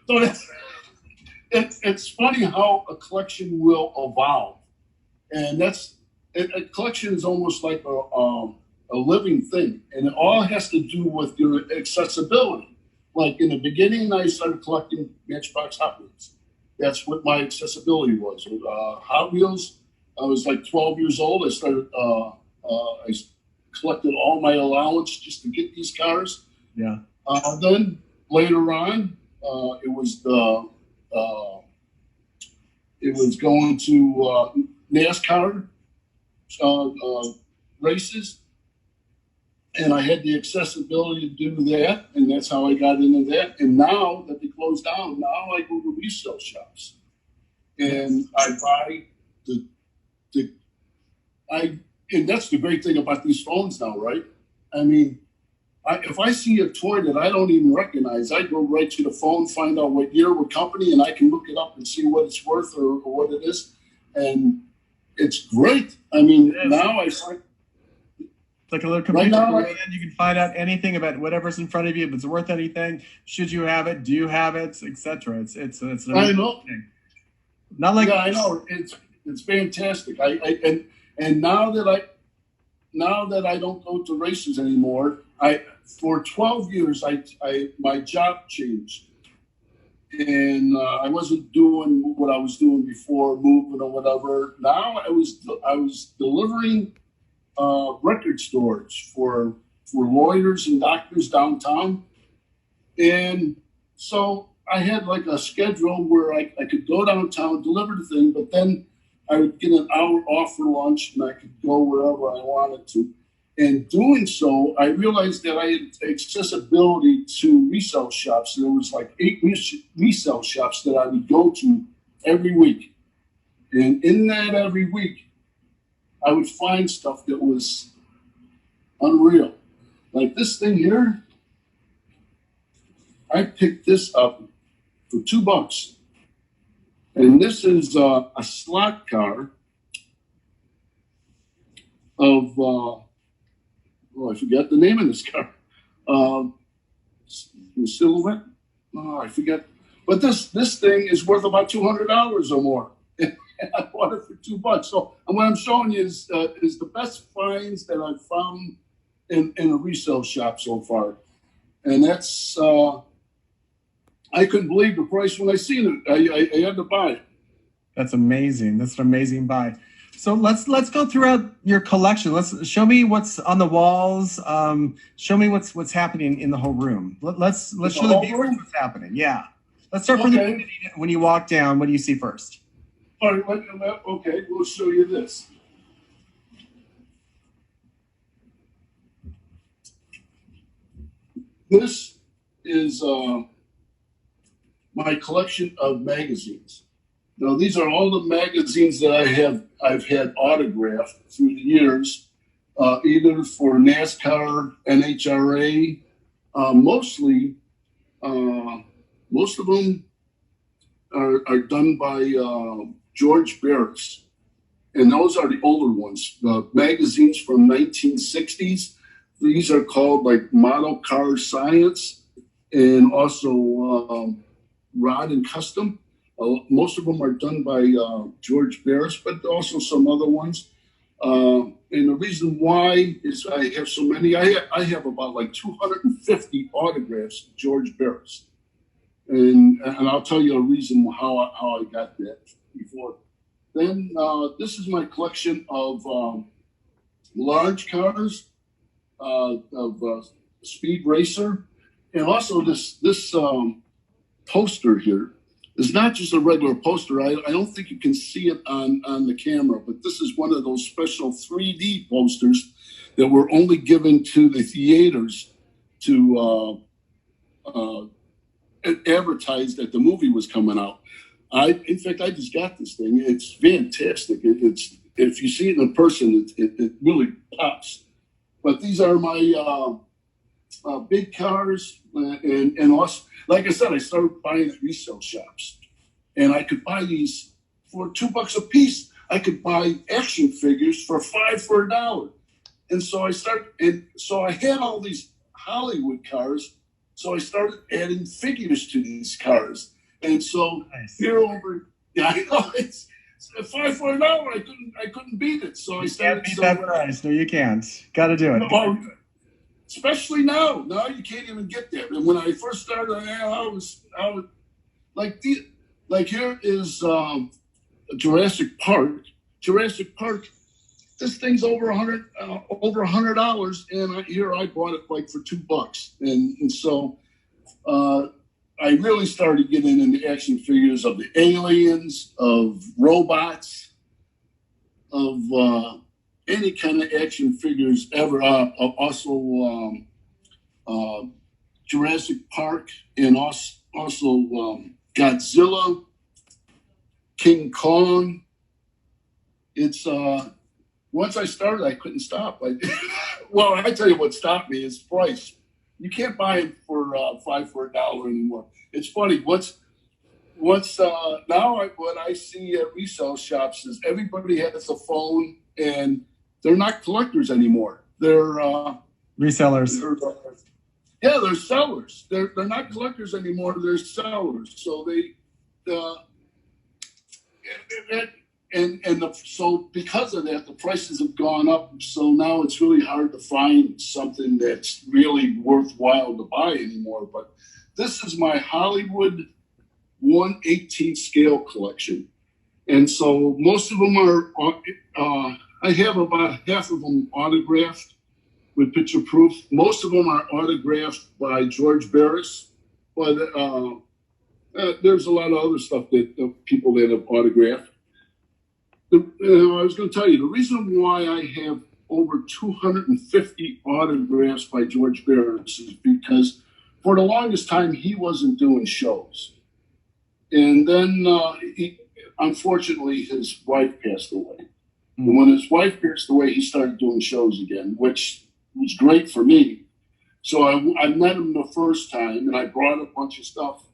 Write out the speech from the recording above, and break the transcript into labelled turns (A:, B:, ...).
A: So it's funny how a collection will evolve, and a collection is almost like a living thing, and it all has to do with your accessibility. Like in the beginning, I started collecting Matchbox Hot Wheels. That's what my accessibility was. Hot Wheels. I was like 12 years old. I started. I collected all my allowance just to get these cars.
B: Yeah.
A: Then later on, it was the it was going to NASCAR races, and I had the accessibility to do that, and that's how I got into that. And now that they closed down, now I go to resale shops, and I buy the I and that's the great thing about these phones now, right? I mean, if I see a toy that I don't even recognize, I go right to the phone, find out what year, what company, and I can look it up and see what it's worth or what it is, and it's great. I mean, now I find.
B: It's like a little computer. Right now, you can find out anything about whatever's in front of you, if it's worth anything. Should you have it? Do you have it? Etc. It's
A: I know.
B: Thing. Not like
A: I know it's fantastic. And now that I don't go to races anymore, for 12 years my job changed, and I wasn't doing what I was doing before, moving or whatever. Now I was delivering record stores for lawyers and doctors downtown, and so I had like a schedule where I could go downtown, deliver the thing, but then I would get an hour off for lunch and I could go wherever I wanted to. And doing so, I realized that I had accessibility to resale shops. There was like 8 resale shops that I would go to every week. And in that every week, I would find stuff that was unreal. Like this thing here, I picked this up for $2. And this is a slot car of, I forgot the name of this car. Silhouette? Oh, I forget. But this thing is worth about $200 or more. And I bought it for $2. So what I'm showing you is the best finds that I've found in a resale shop so far. And that's, I couldn't believe the price when I seen it. I had to buy it.
B: That's amazing. That's an amazing buy. So let's go throughout your collection. Let's show me what's on the walls. Show me what's happening in the whole room. Let's show the viewers what's happening. Yeah. Let's start from the beginning. When you walk down, what do you see first?
A: All right. Okay. We'll show you this. This is my collection of magazines. Now, these are all the magazines that I've had autographed through the years, either for NASCAR, NHRA. Most of them are done by George Barris, and those are the older ones. Magazines from 1960s. These are called like Model Car Science, and also Rod and Custom. Most of them are done by George Barris, but also some other ones. And the reason why is I have so many. I have about like 250 autographs of George Barris, and I'll tell you a reason how I got that before. Then this is my collection of large cars, of Speed Racer, and also this poster here. It's not just a regular poster. I don't think you can see it on the camera, but this is one of those special 3D posters that were only given to the theaters to advertise that the movie was coming out. In fact, I just got this thing. It's fantastic. It's if you see it in person, it really pops. But these are my big cars, and also, like I said, I started buying at resale shops, and I could buy these for $2 a piece. I could buy action figures for $5 for $1, and so I had all these Hollywood cars. So I started adding figures to these cars, And so
B: Nice.
A: here over, yeah, I know it's $5 for an hour. I couldn't beat it. So I
B: You
A: started
B: can't beat that price. No, you can't. Got to do it.
A: Well, especially now. Now you can't even get there. And when I first started, I was like here is Jurassic Park. Jurassic Park. This thing's over $100, and here I bought it like for $2, and so I really started getting into action figures of the aliens, of robots, of any kind of action figures ever. Also Jurassic Park, and also Godzilla, King Kong. It's once I started, I couldn't stop. Well, I tell you what stopped me is price. You can't buy them for $5 for $1 anymore. It's funny. Now what I see at resale shops is everybody has a phone, and they're not collectors anymore. They're
B: resellers.
A: They're sellers. They're not collectors anymore. They're sellers. So so because of that, the prices have gone up. So now it's really hard to find something that's really worthwhile to buy anymore. But this is my Hollywood 1/18 scale collection. And so most of them are, I have about half of them autographed with picture proof. Most of them are autographed by George Barris. But there's a lot of other stuff that people that have autographed. I was going to tell you, the reason why I have over 250 autographs by George Barris is because for the longest time, he wasn't doing shows. And then, unfortunately, his wife passed away. And when his wife passed away, he started doing shows again, which was great for me. So I met him the first time, and I brought a bunch of stuff.